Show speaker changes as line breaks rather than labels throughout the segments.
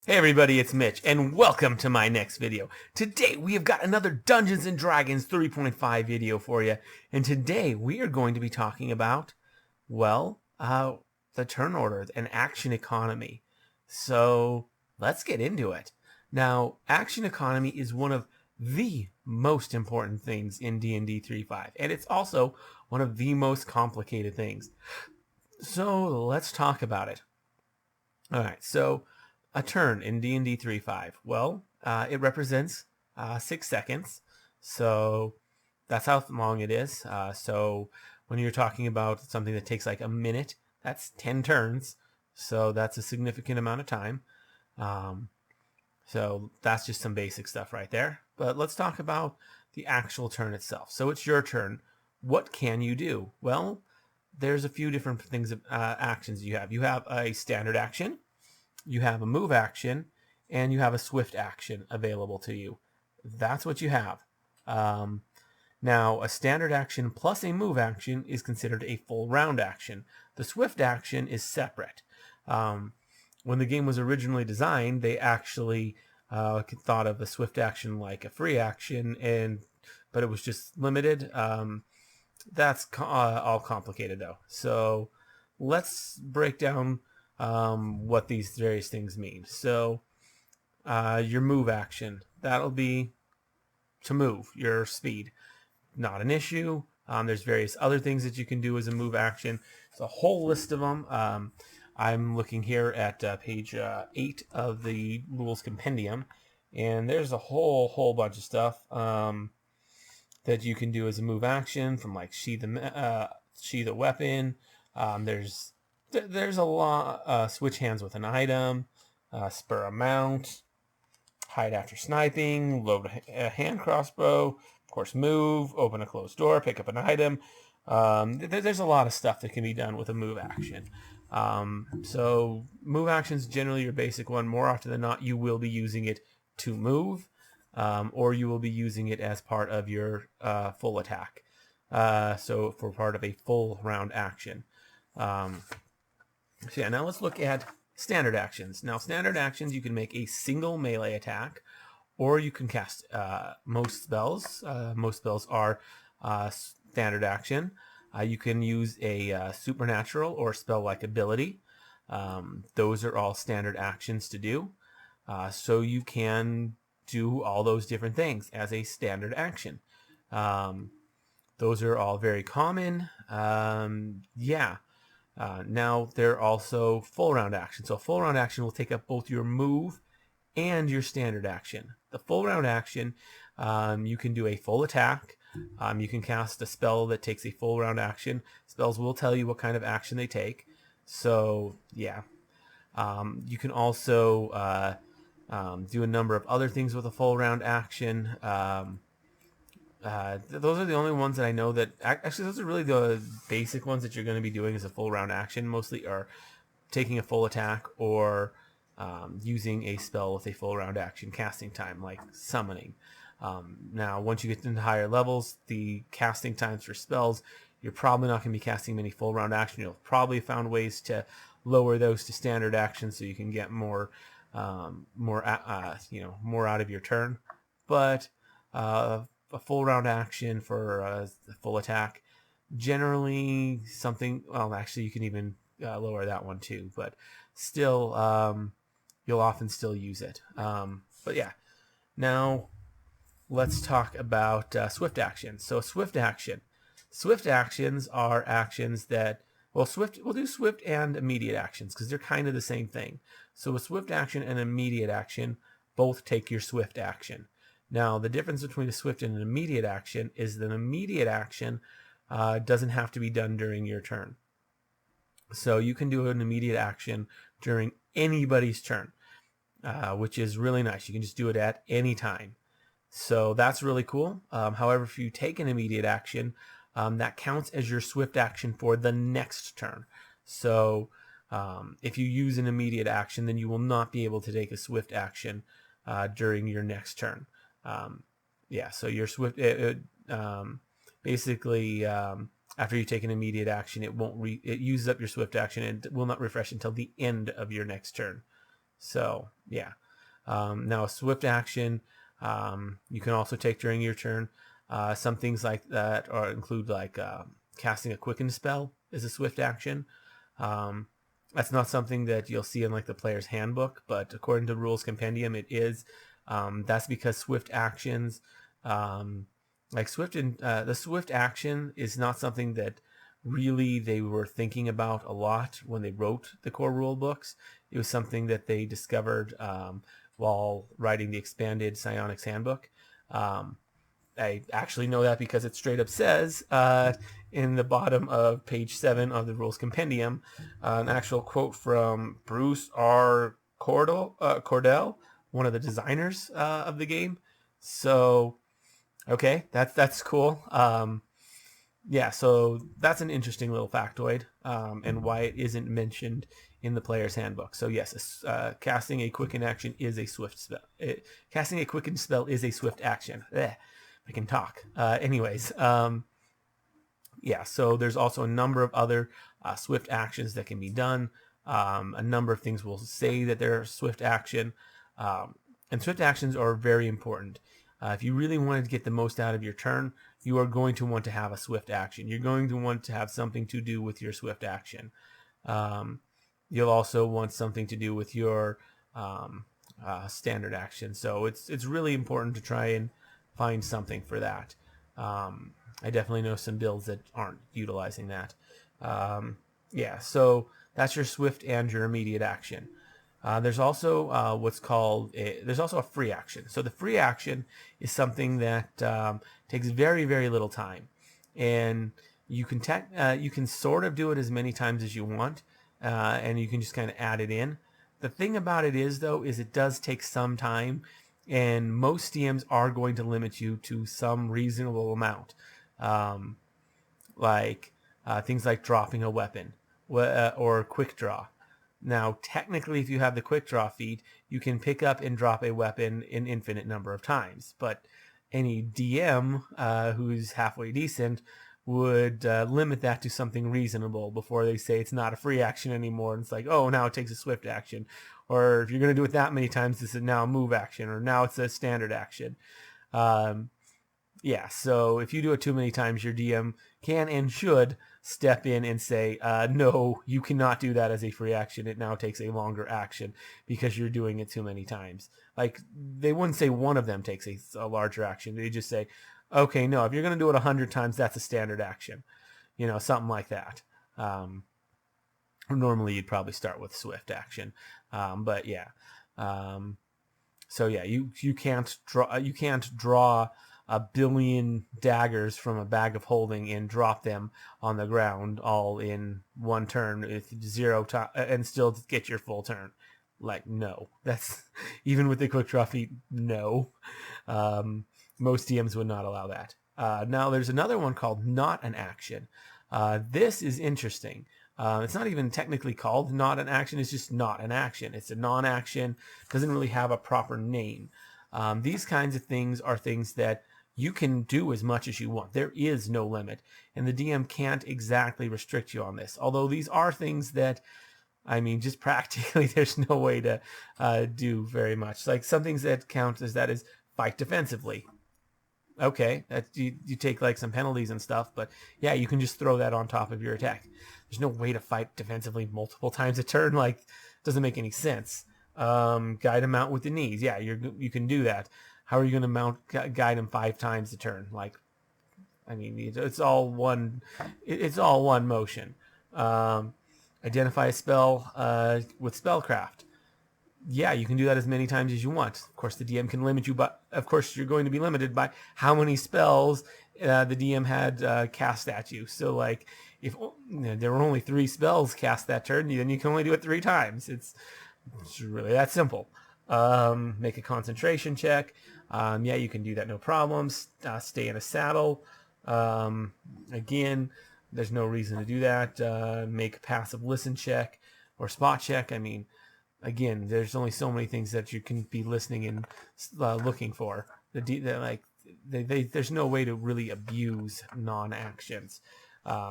Hey everybody, it's Mitch, and welcome to my next video. Today we have got another Dungeons & Dragons 3.5 video for you, and today we are going to be talking about, the turn order and action economy. So let's get into it. Now, action economy is one of the most important things in D&D 3.5, and it's also one of the most complicated things. So let's talk about it. All right, so a turn in D&D 3.5. Well, it represents 6 seconds, so that's how long it is. So when you're talking about something that takes like a minute, that's 10 turns, so that's a significant amount of time. So that's just some basic stuff right there. But let's talk about the actual turn itself. So it's your turn. What can you do? Well, there's a few different things, actions you have. You have a standard action, you have a move action, and you have a swift action available to you. That's what you have. Now, a standard action plus a move action is considered a full round action. The swift action is separate. When the game was originally designed, they actually thought of a swift action like a free action, but it was just limited. That's all complicated though. So let's break down what these various things mean. So your move action, that'll be to move, your speed. Not an issue. There's various other things that you can do as a move action. It's a whole list of them. I'm looking here at page 8 of the rules compendium, and there's a whole bunch of stuff that you can do as a move action, from like sheath a weapon. There's a lot. Switch hands with an item, spur a mount, hide after sniping, load a hand crossbow, of course move, open a closed door, pick up an item. There's a lot of stuff that can be done with a move action. So move action is generally your basic one. More often than not, you will be using it to move, or you will be using it as part of your full attack. So for part of a full round action. So yeah, now let's look at standard actions. Now, standard actions, you can make a single melee attack, or you can cast most spells. Most spells are standard action. You can use a supernatural or spell-like ability. Those are all standard actions to do. So you can do all those different things as a standard action. Those are all very common. Yeah. Now, they're also full round action. So full round action will take up both your move and your standard action. The full round action, you can do a full attack. You can cast a spell that takes a full round action. Spells will tell you what kind of action they take. So, yeah. You can also do a number of other things with a full round action. Those are the only ones that I know that actually those are really the basic ones that you're going to be doing as a full round action. Mostly are taking a full attack or using a spell with a full round action casting time, like summoning. Now, once you get into higher levels, the casting times for spells, you're probably not going to be casting many full round action. You'll probably have found ways to lower those to standard action so you can get more out of your turn. But a full round action for a full attack, generally something. Well, actually, you can even lower that one too, but still, you'll often still use it. But yeah, now let's talk about swift actions. So swift actions are actions that, we'll do swift and immediate actions because they're kind of the same thing. So a swift action and immediate action both take your swift action. Now, the difference between a swift and an immediate action is that an immediate action doesn't have to be done during your turn. So you can do an immediate action during anybody's turn, which is really nice. You can just do it at any time. So that's really cool. However, if you take an immediate action, that counts as your swift action for the next turn. So if you use an immediate action, then you will not be able to take a swift action during your next turn. Yeah, so your swift, basically, after you take an immediate action, it uses up your swift action and will not refresh until the end of your next turn. So yeah. Now a swift action you can also take during your turn. Some things like that or include like casting a quicken spell is a swift action. Um, that's not something that you'll see in like the player's handbook, but according to Rules Compendium, it is. That's because swift actions, like the swift action is not something that really they were thinking about a lot when they wrote the core rule books. It was something that they discovered while writing the expanded Psionics Handbook. I actually know that because it straight up says in the bottom of page 7 of the Rules Compendium, an actual quote from Bruce R. Cordell, one of the designers of the game. So, okay, that's cool. Yeah, so that's an interesting little factoid, and why it isn't mentioned in the player's handbook. So yes, casting a quicken action is a swift spell. Casting a quicken spell is a swift action. I can talk. Anyways, yeah, so there's also a number of other swift actions that can be done. A number of things will say that they're swift action, and swift actions are very important. If you really want to get the most out of your turn, you are going to want to have a swift action. You're going to want to have something to do with your swift action. You'll also want something to do with your standard action. So it's really important to try and find something for that. I definitely know some builds that aren't utilizing that. Yeah, so that's your swift and your immediate action. There's also what's called there's also a free action. So the free action is something that takes very, very little time, and you can sort of do it as many times as you want, and you can just kind of add it in. The thing about it is, though, is it does take some time, and most DMs are going to limit you to some reasonable amount, like things like dropping a weapon or quick draw. Now, technically, if you have the quick draw feat, you can pick up and drop a weapon an infinite number of times. But any DM who's halfway decent would limit that to something reasonable before they say it's not a free action anymore. And it's like, oh, now it takes a swift action. Or if you're going to do it that many times, this is now a move action. Or now it's a standard action. Yeah, so if you do it too many times, your DM can and should step in and say, no, you cannot do that as a free action. It now takes a longer action because you're doing it too many times. Like, they wouldn't say one of them takes a larger action. They just say, okay, no, if you're going to do it 100 times, that's a standard action. You know, something like that. Normally, you'd probably start with swift action. But yeah. So yeah, you can't draw a billion daggers from a bag of holding and drop them on the ground all in one turn with 0 time and still get your full turn. Like, no, that's even with the quick draw feat. No, most DMs would not allow that. Now there's another one called not an action. This is interesting. It's not even technically called not an action. It's just not an action. It's a non-action. Doesn't really have a proper name. These kinds of things are things that you can do as much as you want. There is no limit, and the DM can't exactly restrict you on this. Although these are things that, I mean, just practically there's no way to do very much. Like some things that count as that is fight defensively. Okay, that you take like some penalties and stuff, but yeah, you can just throw that on top of your attack. There's no way to fight defensively multiple times a turn. Like, doesn't make any sense. Guide him out with the knees. Yeah, you can do that. How are you going to guide him 5 times a turn? Like, I mean, it's all one. It's all one motion. Identify a spell with spellcraft. Yeah, you can do that as many times as you want. Of course, the DM can limit you, but of course, you're going to be limited by how many spells the DM had cast at you. So, like, if there were only 3 spells cast that turn, then you can only do it 3 times. It's really that simple. Make a concentration check. Yeah, you can do that, no problems. Stay in a saddle. Again, there's no reason to do that. Make a passive listen check or spot check. I mean, again, there's only so many things that you can be listening and looking for. There's no way to really abuse non-actions.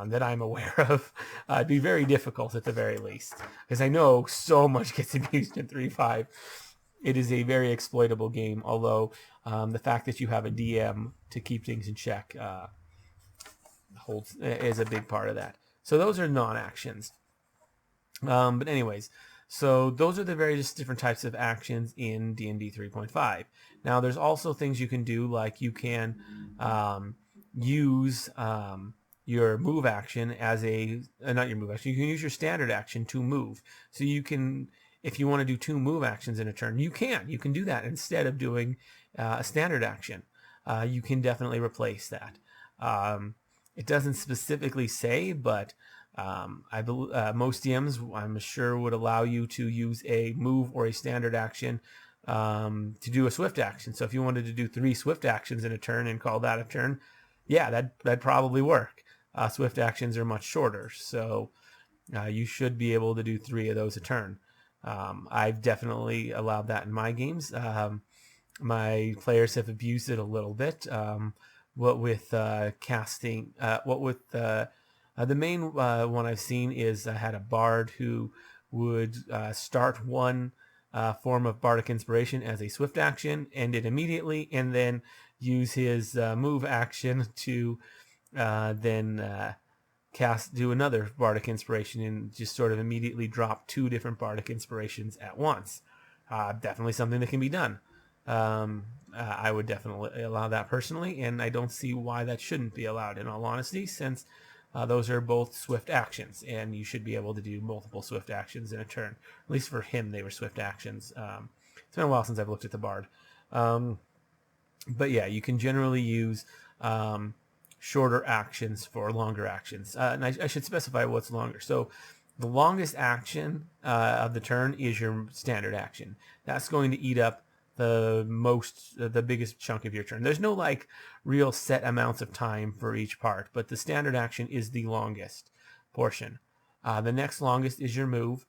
that I'm aware of. It'd be very difficult at the very least, because I know so much gets abused in 3.5. It is a very exploitable game, although the fact that you have a DM to keep things in check is a big part of that. So those are non-actions. But anyways, so those are the various different types of actions in D&D 3.5. Now there's also things you can do, like you can use your move action as not your move action, you can use your standard action to move. So you can, if you want to do 2 move actions in a turn, you can do that instead of doing a standard action. You can definitely replace that. It doesn't specifically say, but most DMs, I'm sure, would allow you to use a move or a standard action to do a swift action. So if you wanted to do 3 swift actions in a turn and call that a turn, yeah, that'd probably work. Swift actions are much shorter, so you should be able to do 3 of those a turn. I've definitely allowed that in my games. My players have abused it a little bit. What with casting, the main one I've seen is I had a bard who would start one form of bardic inspiration as a swift action, end it immediately, and then use his move action to then do another bardic inspiration, and just sort of immediately drop 2 different bardic inspirations at once. Definitely something that can be done. I would definitely allow that personally, and I don't see why that shouldn't be allowed, in all honesty, since those are both swift actions, and you should be able to do multiple swift actions in a turn. At least for him, they were swift actions. It's been a while since I've looked at the bard. But yeah, you can generally use shorter actions for longer actions. And I should specify what's longer. So the longest action of the turn is your standard action. That's going to eat up the biggest chunk of your turn. There's no like real set amounts of time for each part, but the standard action is the longest portion. The next longest is your move,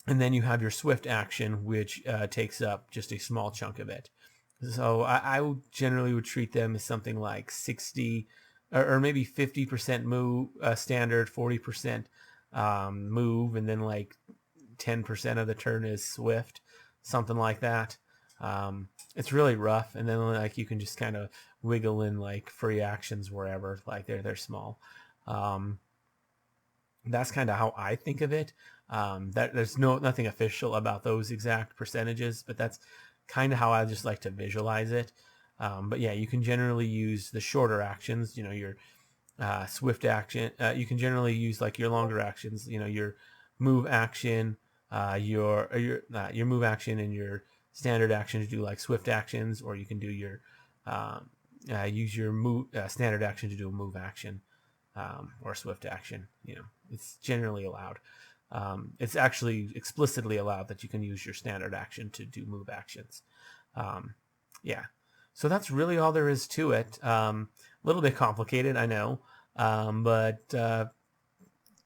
and then you have your swift action, which takes up just a small chunk of it. So I generally would treat them as something like 60 or maybe 50% move standard, 40% move, and then like 10% of the turn is swift, something like that. It's really rough, and then like you can just kind of wiggle in like free actions wherever, like they're small. That's kind of how I think of it. That there's nothing official about those exact percentages, but that's kind of how I just like to visualize it. But yeah, you can generally use the shorter actions, your swift action. You can generally use like your longer actions, your move action, your move action and your standard action to do like swift actions, or you can do your use your move standard action to do a move action or swift action. It's generally allowed. It's actually explicitly allowed that you can use your standard action to do move actions. Yeah. So that's really all there is to it. A little bit complicated, I know, but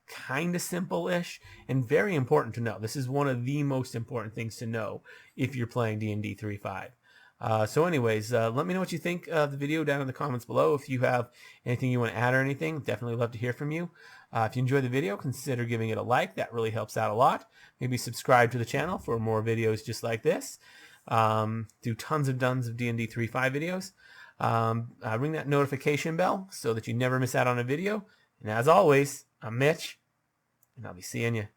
kind of simple-ish and very important to know. This is one of the most important things to know if you're playing D&D 3.5. So anyways, let me know what you think of the video down in the comments below. If you have anything you want to add or anything, definitely love to hear from you. If you enjoyed the video, consider giving it a like. That really helps out a lot. Maybe subscribe to the channel for more videos just like this. Do tons of D&D 3.5 videos. Ring that notification bell so that you never miss out on a video. And as always, I'm Mitch, and I'll be seeing you